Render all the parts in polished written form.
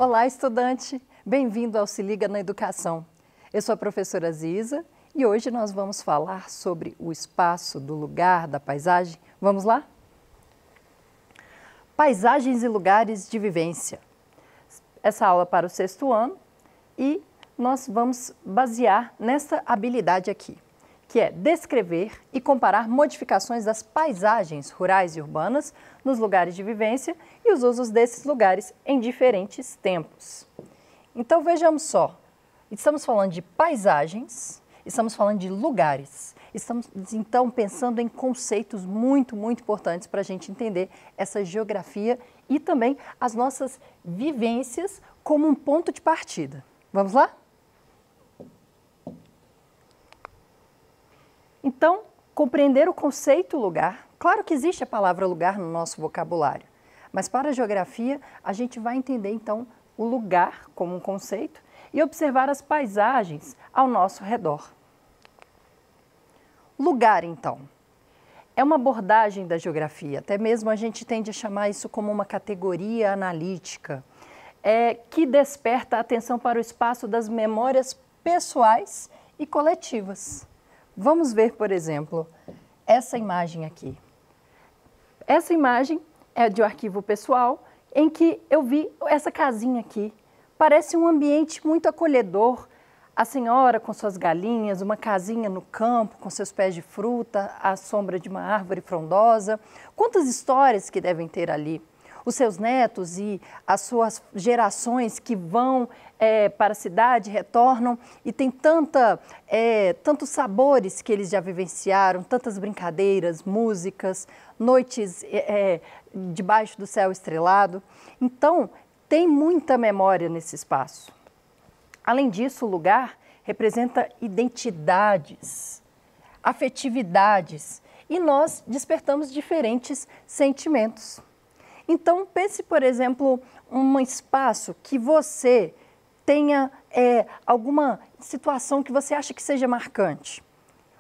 Olá, estudante! Bem-vindo ao Se Liga na Educação. Eu sou a professora Ziza e hoje nós vamos falar sobre o espaço, do lugar, da paisagem. Vamos lá? Paisagens e lugares de vivência. Essa aula é para o 6º ano e nós vamos basear nessa habilidade aqui, que é descrever e comparar modificações das paisagens rurais e urbanas nos lugares de vivência e os usos desses lugares em diferentes tempos. Então vejamos só, estamos falando de paisagens, estamos falando de lugares, estamos então pensando em conceitos muito importantes para a gente entender essa geografia e também as nossas vivências como um ponto de partida. Vamos lá? Então, compreender o conceito lugar, claro que existe a palavra lugar no nosso vocabulário, mas para a geografia a gente vai entender então o lugar como um conceito e observar as paisagens ao nosso redor. Lugar, então, é uma abordagem da geografia, até mesmo a gente tende a chamar isso como uma categoria analítica, que desperta a atenção para o espaço das memórias pessoais e coletivas. Vamos ver, por exemplo, essa imagem aqui. Essa imagem é de um arquivo pessoal em que eu vi essa casinha aqui. Parece um ambiente muito acolhedor. A senhora com suas galinhas, uma casinha no campo com seus pés de fruta, à sombra de uma árvore frondosa. Quantas histórias que devem ter ali. Os seus netos e as suas gerações que vão para a cidade, retornam e tem tantos sabores que eles já vivenciaram, tantas brincadeiras, músicas, noites debaixo do céu estrelado. Então, tem muita memória nesse espaço. Além disso, o lugar representa identidades, afetividades e nós despertamos diferentes sentimentos. Então, pense, por exemplo, um espaço que você tenha alguma situação que você acha que seja marcante.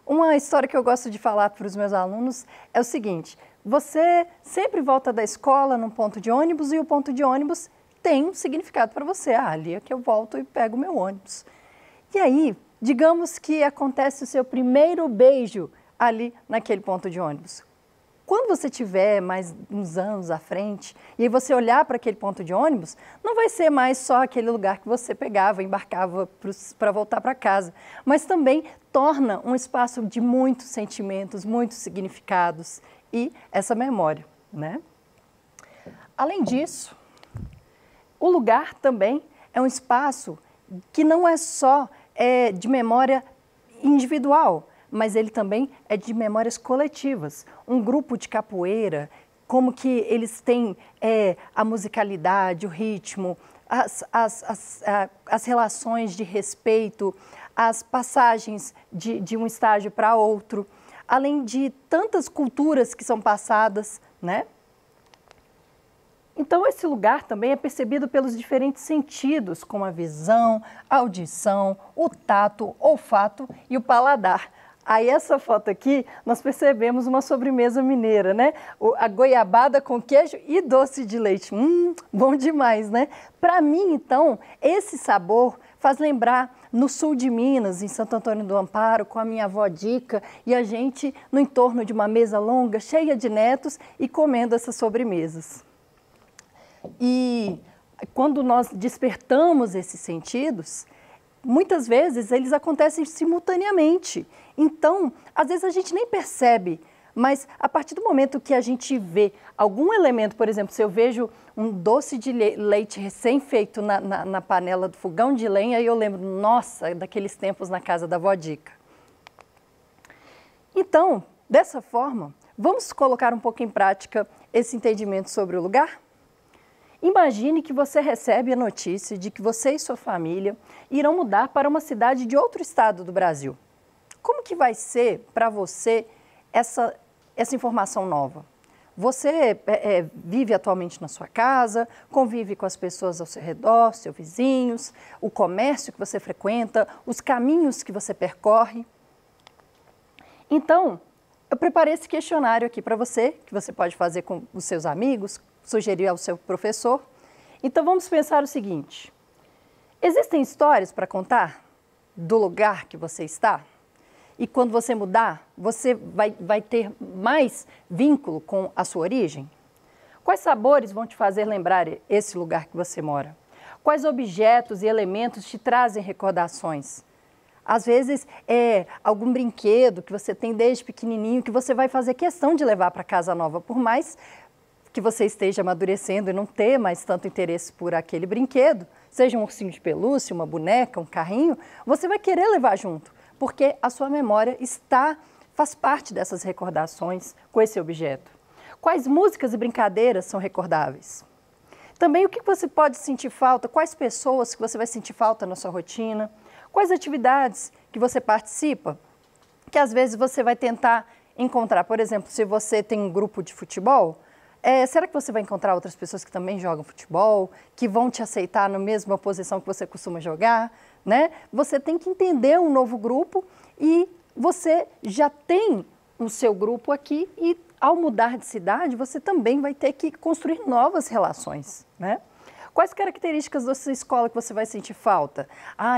Uma história que eu gosto de falar para os meus alunos é o seguinte: você sempre volta da escola num ponto de ônibus e o ponto de ônibus tem um significado para você. Ali é que eu volto e pego o meu ônibus. E aí, digamos que acontece o seu primeiro beijo ali naquele ponto de ônibus. Quando você tiver mais uns anos à frente e aí você olhar para aquele ponto de ônibus, não vai ser mais só aquele lugar que você pegava, embarcava para voltar para casa, mas também torna um espaço de muitos sentimentos, muitos significados e essa memória, né? Além disso, o lugar também é um espaço que não é só de memória individual, mas ele também é de memórias coletivas. Um grupo de capoeira, como que eles têm a musicalidade, o ritmo, as relações de respeito, as passagens de um estágio para outro, além de tantas culturas que são passadas, né? Então, esse lugar também é percebido pelos diferentes sentidos, como a visão, a audição, o tato, o olfato e o paladar. Aí essa foto aqui, nós percebemos uma sobremesa mineira, né? A goiabada com queijo e doce de leite. Bom demais, né? Para mim, então, esse sabor faz lembrar no sul de Minas, em Santo Antônio do Amparo, com a minha avó Dica, e a gente no entorno de uma mesa longa, cheia de netos e comendo essas sobremesas. E quando nós despertamos esses sentidos, muitas vezes eles acontecem simultaneamente. Então, às vezes a gente nem percebe, mas a partir do momento que a gente vê algum elemento, por exemplo, se eu vejo um doce de leite recém-feito na panela do fogão de lenha, aí eu lembro, nossa, daqueles tempos na casa da vó Dica. Então, dessa forma, vamos colocar um pouco em prática esse entendimento sobre o lugar? Imagine que você recebe a notícia de que você e sua família irão mudar para uma cidade de outro estado do Brasil. Como que vai ser para você essa informação nova? Você vive atualmente na sua casa, convive com as pessoas ao seu redor, seus vizinhos, o comércio que você frequenta, os caminhos que você percorre. Então, eu preparei esse questionário aqui para você, que você pode fazer com os seus amigos, sugerir ao seu professor, Então vamos pensar o seguinte: existem histórias para contar do lugar que você está? E quando você mudar, você vai ter mais vínculo com a sua origem? Quais sabores vão te fazer lembrar esse lugar que você mora? Quais objetos e elementos te trazem recordações? Às vezes é algum brinquedo que você tem desde pequenininho que você vai fazer questão de levar para casa nova, por mais que você esteja amadurecendo e não ter mais tanto interesse por aquele brinquedo, seja um ursinho de pelúcia, uma boneca, um carrinho, você vai querer levar junto, porque a sua memória faz parte dessas recordações com esse objeto. Quais músicas e brincadeiras são recordáveis? Também o que você pode sentir falta, quais pessoas que você vai sentir falta na sua rotina, quais atividades que você participa, que às vezes você vai tentar encontrar. Por exemplo, se você tem um grupo de futebol, será que você vai encontrar outras pessoas que também jogam futebol, que vão te aceitar na mesma posição que você costuma jogar, né? Você tem que entender um novo grupo e você já tem o seu grupo aqui e ao mudar de cidade, você também vai ter que construir novas relações, né? Quais características da sua escola que você vai sentir falta?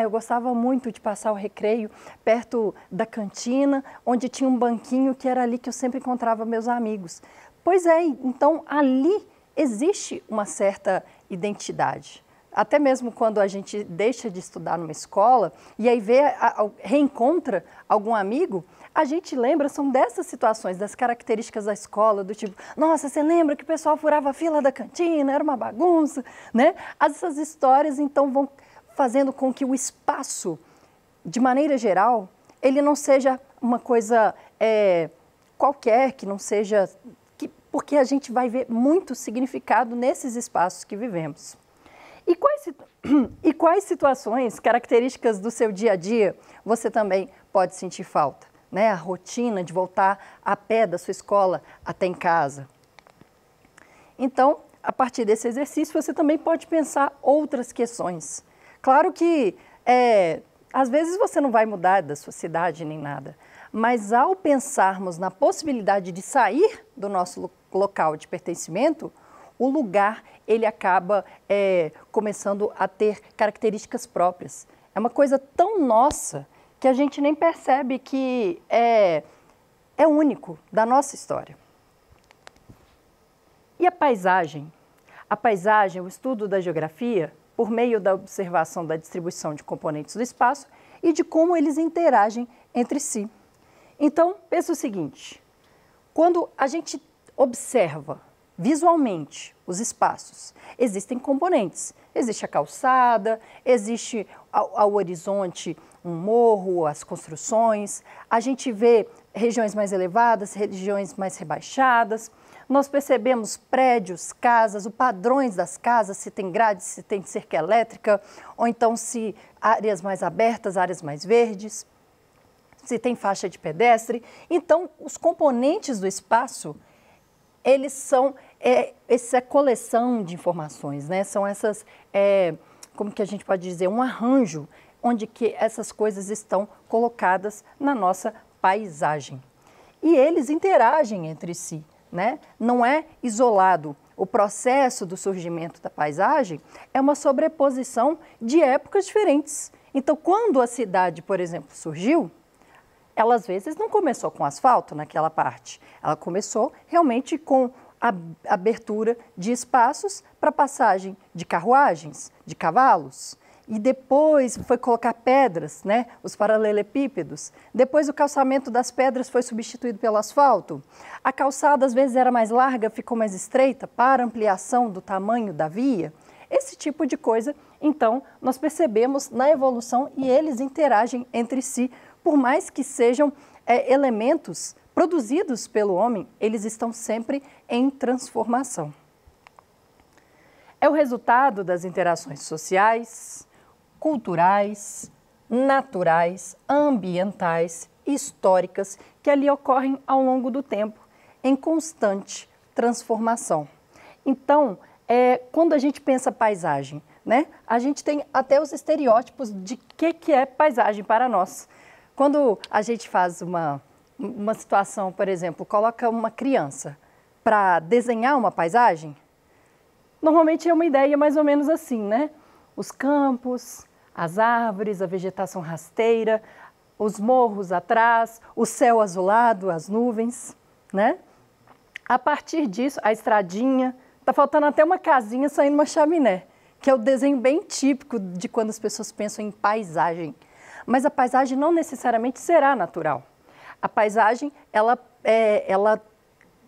Eu gostava muito de passar o recreio perto da cantina, onde tinha um banquinho que era ali que eu sempre encontrava meus amigos. Pois é, então ali existe uma certa identidade. Até mesmo quando a gente deixa de estudar numa escola e aí reencontra algum amigo, a gente lembra, são dessas situações, das características da escola, do tipo, nossa, você lembra que o pessoal furava a fila da cantina, era uma bagunça, né? Essas histórias, então, vão fazendo com que o espaço, de maneira geral, ele não seja uma coisa qualquer, que não seja... porque a gente vai ver muito significado nesses espaços que vivemos. E quais situações, características do seu dia a dia, você também pode sentir falta? Né? A rotina de voltar a pé da sua escola até em casa. Então, a partir desse exercício, você também pode pensar outras questões. Claro que, às vezes você não vai mudar da sua cidade nem nada, mas ao pensarmos na possibilidade de sair do nosso local de pertencimento, o lugar ele acaba começando a ter características próprias. É uma coisa tão nossa que a gente nem percebe que é único da nossa história. E a paisagem? A paisagem, o estudo da geografia, por meio da observação da distribuição de componentes do espaço e de como eles interagem entre si. Então, pensa o seguinte, quando a gente observa visualmente os espaços, existem componentes. Existe a calçada, existe ao horizonte um morro, as construções, a gente vê regiões mais elevadas, regiões mais rebaixadas, nós percebemos prédios, casas, os padrões das casas, se tem grade, se tem cerca elétrica, ou então se áreas mais abertas, áreas mais verdes, se tem faixa de pedestre. Então, os componentes do espaço, eles são essa coleção de informações, né? São essas, como que a gente pode dizer, um arranjo onde que essas coisas estão colocadas na nossa paisagem. E eles interagem entre si, né? Não é isolado. O processo do surgimento da paisagem é uma sobreposição de épocas diferentes. Então, quando a cidade, por exemplo, surgiu, ela às vezes não começou com asfalto naquela parte. Ela começou realmente com a abertura de espaços para passagem de carruagens, de cavalos. E depois foi colocar pedras, né? Os paralelepípedos. Depois o calçamento das pedras foi substituído pelo asfalto. A calçada às vezes era mais larga, ficou mais estreita para ampliação do tamanho da via. Esse tipo de coisa, então, nós percebemos na evolução e eles interagem entre si, por mais que sejam elementos produzidos pelo homem, eles estão sempre em transformação. É o resultado das interações sociais, culturais, naturais, ambientais, históricas, que ali ocorrem ao longo do tempo, em constante transformação. Então, quando a gente pensa paisagem, né, a gente tem até os estereótipos de que é paisagem para nós. Quando a gente faz uma situação, por exemplo, coloca uma criança para desenhar uma paisagem, Normalmente é uma ideia mais ou menos assim, né? Os campos, as árvores, a vegetação rasteira, os morros atrás, o céu azulado, as nuvens, né? A partir disso, a estradinha, tá faltando até uma casinha saindo uma chaminé, que é o desenho bem típico de quando as pessoas pensam em paisagem. Mas a paisagem não necessariamente será natural. A paisagem,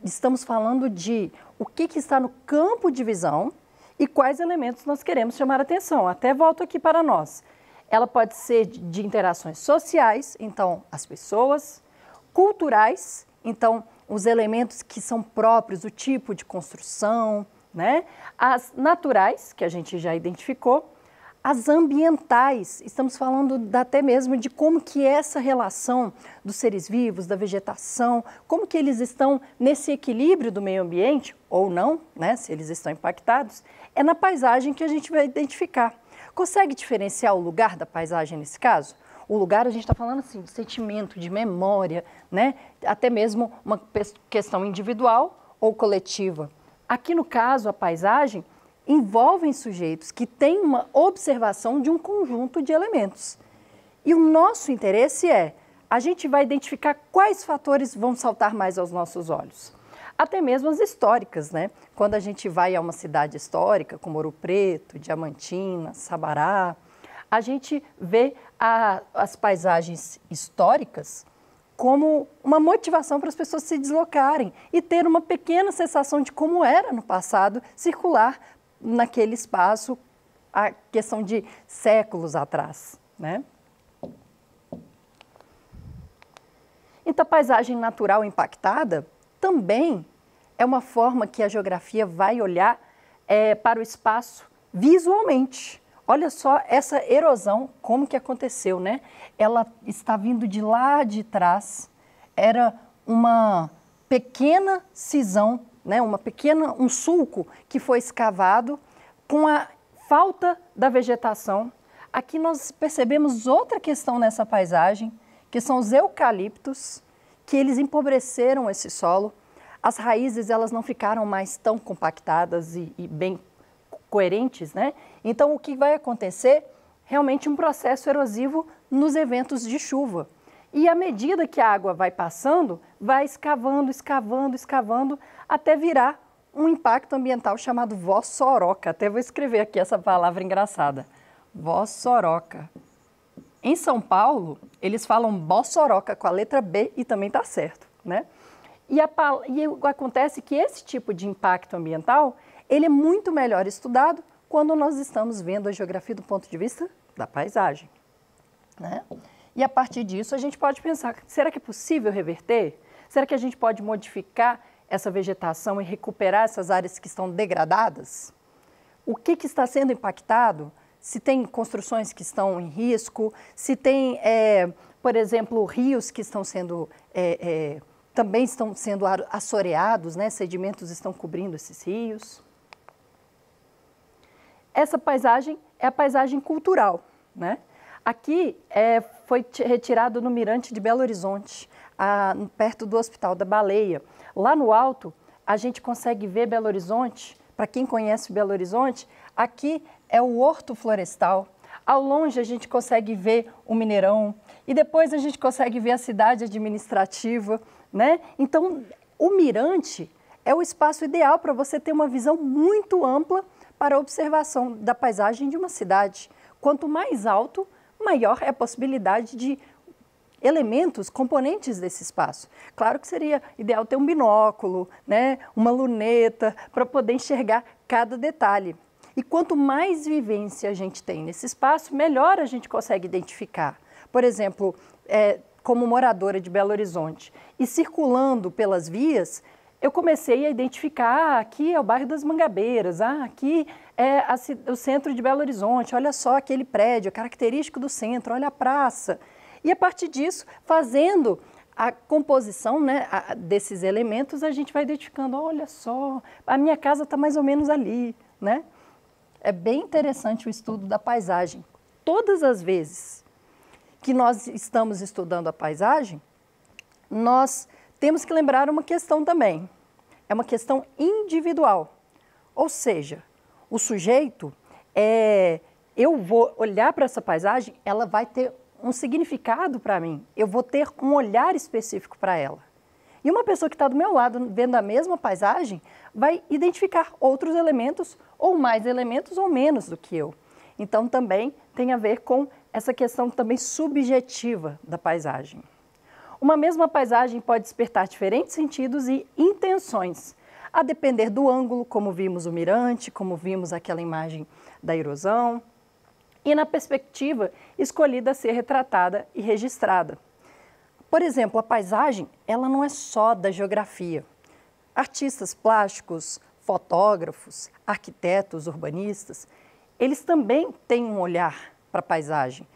estamos falando de o que está no campo de visão e quais elementos nós queremos chamar a atenção. Até volto aqui para nós. Ela pode ser de interações sociais, então as pessoas, culturais, então os elementos que são próprios, o tipo de construção, né? As naturais, que a gente já identificou, as ambientais, estamos falando até mesmo de como que essa relação dos seres vivos, da vegetação, como que eles estão nesse equilíbrio do meio ambiente, ou não, né, se eles estão impactados, é na paisagem que a gente vai identificar. Consegue diferenciar o lugar da paisagem nesse caso? O lugar, a gente está falando assim, de sentimento, de memória, né, até mesmo uma questão individual ou coletiva. Aqui no caso, a paisagem envolvem sujeitos que têm uma observação de um conjunto de elementos. E o nosso interesse a gente vai identificar quais fatores vão saltar mais aos nossos olhos. Até mesmo as históricas, né? Quando a gente vai a uma cidade histórica, como Ouro Preto, Diamantina, Sabará, a gente vê as paisagens históricas como uma motivação para as pessoas se deslocarem e ter uma pequena sensação de como era no passado circular naquele espaço, a questão de séculos atrás, né? Então, a paisagem natural impactada também é uma forma que a geografia vai olhar para o espaço visualmente. Olha só essa erosão, como que aconteceu, né? Ela está vindo de lá de trás, era uma pequena cisão, né, um sulco que foi escavado com a falta da vegetação. Aqui nós percebemos outra questão nessa paisagem, que são os eucaliptos, que eles empobreceram esse solo. As raízes, elas não ficaram mais tão compactadas e bem coerentes, né? Então, o que vai acontecer? Realmente um processo erosivo nos eventos de chuva. E à medida que a água vai passando, vai escavando, escavando, escavando, até virar um impacto ambiental chamado vossoroca. Até vou escrever aqui essa palavra engraçada. Vossoroca. Em São Paulo, eles falam bossoroca com a letra B e também está certo, né? E acontece que esse tipo de impacto ambiental, ele é muito melhor estudado quando nós estamos vendo a geografia do ponto de vista da paisagem, né? E a partir disso a gente pode pensar, será que é possível reverter? Será que a gente pode modificar essa vegetação e recuperar essas áreas que estão degradadas? O que está sendo impactado? Se tem construções que estão em risco, se tem, por exemplo, rios que estão sendo, também estão sendo assoreados, né? Sedimentos estão cobrindo esses rios. Essa paisagem é a paisagem cultural, né? Aqui foi retirado no Mirante de Belo Horizonte, perto do Hospital da Baleia. Lá no alto, a gente consegue ver Belo Horizonte. Para quem conhece Belo Horizonte, aqui é o Horto Florestal. Ao longe, a gente consegue ver o Mineirão. E depois a gente consegue ver a cidade administrativa, né? Então, o Mirante é o espaço ideal para você ter uma visão muito ampla para a observação da paisagem de uma cidade. Quanto mais alto, maior é a possibilidade de elementos, componentes desse espaço. Claro que seria ideal ter um binóculo, né, uma luneta, para poder enxergar cada detalhe. E quanto mais vivência a gente tem nesse espaço, melhor a gente consegue identificar. Por exemplo, como moradora de Belo Horizonte e circulando pelas vias, eu comecei a identificar, aqui é o bairro das Mangabeiras, aqui é o centro de Belo Horizonte, olha só aquele prédio, característico do centro, olha a praça. E a partir disso, fazendo a composição, né, desses elementos, a gente vai identificando, olha só, a minha casa está mais ou menos ali, né? É bem interessante o estudo da paisagem. Todas as vezes que nós estamos estudando a paisagem, nós temos que lembrar uma questão também. É uma questão individual. Ou seja, o sujeito, eu vou olhar para essa paisagem, ela vai ter um significado para mim, eu vou ter um olhar específico para ela. E uma pessoa que está do meu lado, vendo a mesma paisagem, vai identificar outros elementos, ou mais elementos, ou menos do que eu. Então, também tem a ver com essa questão também subjetiva da paisagem. Uma mesma paisagem pode despertar diferentes sentidos e intenções, a depender do ângulo, como vimos o mirante, como vimos aquela imagem da erosão, e na perspectiva escolhida a ser retratada e registrada. Por exemplo, a paisagem, ela não é só da geografia. Artistas plásticos, fotógrafos, arquitetos, urbanistas, eles também têm um olhar para a paisagem.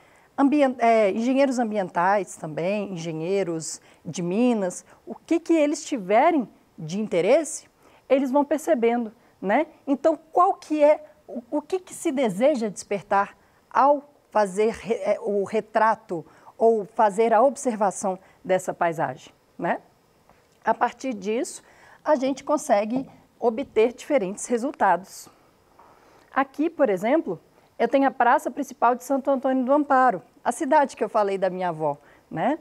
Engenheiros ambientais também, engenheiros de minas, o que eles tiverem de interesse, eles vão percebendo, né? Então, o que se deseja despertar ao fazer o retrato ou fazer a observação dessa paisagem, né? A partir disso, a gente consegue obter diferentes resultados. Aqui, por exemplo, eu tenho a praça principal de Santo Antônio do Amparo, a cidade que eu falei da minha avó, né?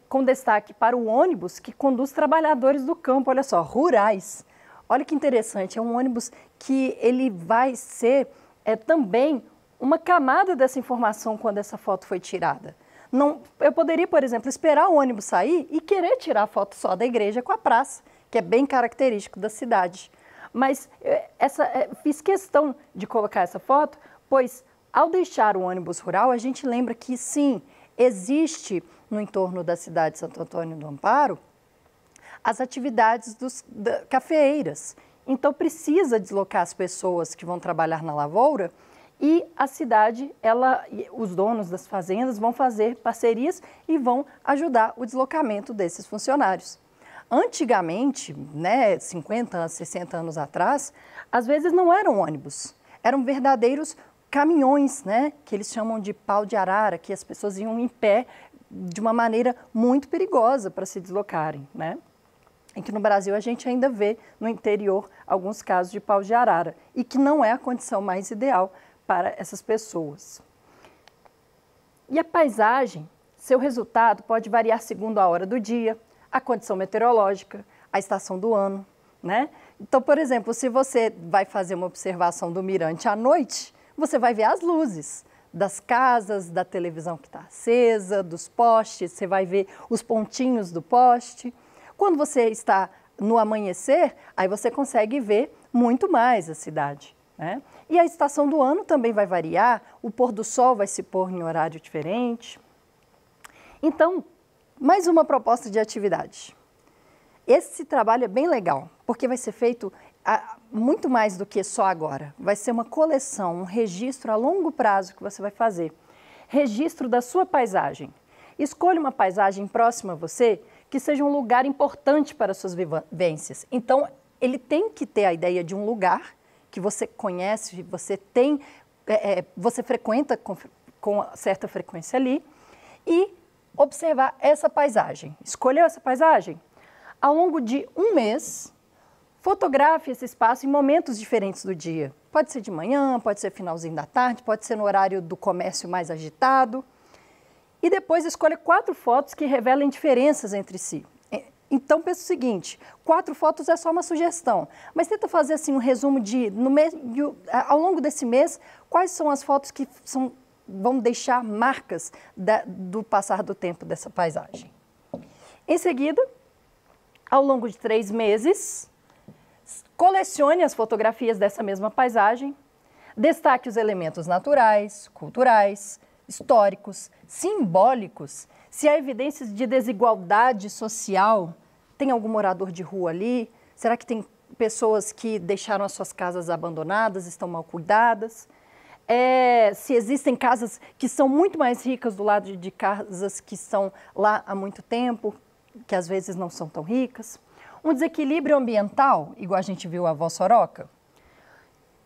Com destaque para o ônibus que conduz trabalhadores do campo, olha só, rurais. Olha que interessante, é um ônibus que ele vai ser também uma camada dessa informação quando essa foto foi tirada. Não, eu poderia, por exemplo, esperar o ônibus sair e querer tirar a foto só da igreja com a praça, que é bem característico da cidade. Mas fiz questão de colocar essa foto, pois ao deixar o ônibus rural, a gente lembra que sim, existe no entorno da cidade de Santo Antônio do Amparo as atividades das cafeeiras. Então precisa deslocar as pessoas que vão trabalhar na lavoura e a cidade, os donos das fazendas vão fazer parcerias e vão ajudar o deslocamento desses funcionários. Antigamente, né, 50, 60 anos atrás, às vezes não eram ônibus, eram verdadeiros caminhões, né, que eles chamam de pau de arara, que as pessoas iam em pé de uma maneira muito perigosa para se deslocarem, né? E que no Brasil a gente ainda vê no interior alguns casos de pau de arara e que não é a condição mais ideal para essas pessoas. E a paisagem, seu resultado pode variar segundo a hora do dia, a condição meteorológica, a estação do ano, né? Então, por exemplo, se você vai fazer uma observação do mirante à noite, você vai ver as luzes das casas, da televisão que está acesa, dos postes, você vai ver os pontinhos do poste. Quando você está no amanhecer, aí você consegue ver muito mais a cidade, né? E a estação do ano também vai variar, o pôr do sol vai se pôr em horário diferente. Então, mais uma proposta de atividade. Esse trabalho é bem legal, porque vai ser feito muito mais do que só agora. Vai ser uma coleção, um registro a longo prazo que você vai fazer. Registro da sua paisagem. Escolha uma paisagem próxima a você, que seja um lugar importante para as suas vivências. Então, ele tem que ter a ideia de um lugar que você conhece, você frequenta com certa frequência ali, e observar essa paisagem. Escolheu essa paisagem? Ao longo de um mês, fotografe esse espaço em momentos diferentes do dia. Pode ser de manhã, pode ser finalzinho da tarde, pode ser no horário do comércio mais agitado. E depois escolha 4 fotos que revelem diferenças entre si. Então, pensa o seguinte, 4 fotos é só uma sugestão, mas tenta fazer assim um resumo ao longo desse mês, quais são as fotos que vão deixar marcas do passar do tempo dessa paisagem. Em seguida, ao longo de 3 meses, colecione as fotografias dessa mesma paisagem, destaque os elementos naturais, culturais, históricos, simbólicos, se há evidências de desigualdade social, tem algum morador de rua ali? Será que tem pessoas que deixaram as suas casas abandonadas, estão mal cuidadas? Se existem casas que são muito mais ricas do lado de casas que estão lá há muito tempo, que às vezes não são tão ricas. Um desequilíbrio ambiental, igual a gente viu a avó Soroca.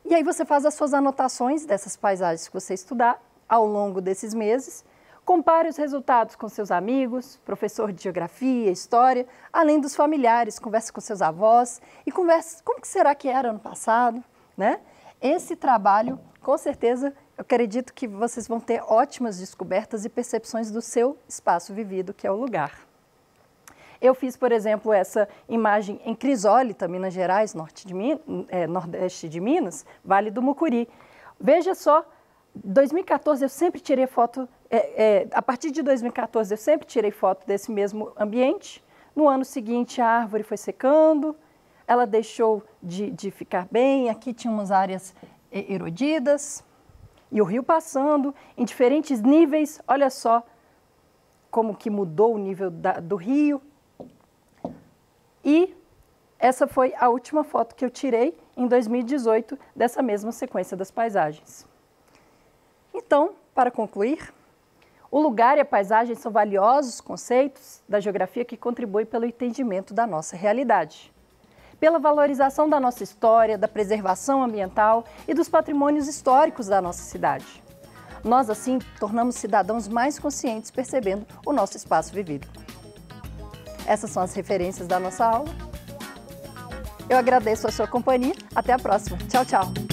E aí você faz as suas anotações dessas paisagens que você estudar ao longo desses meses, compare os resultados com seus amigos, professor de geografia, história, além dos familiares, converse com seus avós e converse como que será que era no passado, né? esse trabalho, com certeza, eu acredito que vocês vão ter ótimas descobertas e percepções do seu espaço vivido, que é o lugar. Eu fiz, por exemplo, essa imagem em Crisólita, Minas Gerais, nordeste de Minas, Vale do Mucuri. Veja só, 2014 eu sempre tirei foto, a partir de 2014 eu sempre tirei foto desse mesmo ambiente. No ano seguinte a árvore foi secando, ela deixou de ficar bem, aqui tinha umas áreas erodidas, e o rio passando em diferentes níveis, olha só como que mudou o nível do rio. E essa foi a última foto que eu tirei em 2018 dessa mesma sequência das paisagens. Então, para concluir, o lugar e a paisagem são valiosos conceitos da geografia que contribuem pelo entendimento da nossa realidade, pela valorização da nossa história, da preservação ambiental e dos patrimônios históricos da nossa cidade. Nós, assim, tornamos cidadãos mais conscientes percebendo o nosso espaço vivido. Essas são as referências da nossa aula. Eu agradeço a sua companhia. Até a próxima. Tchau, tchau.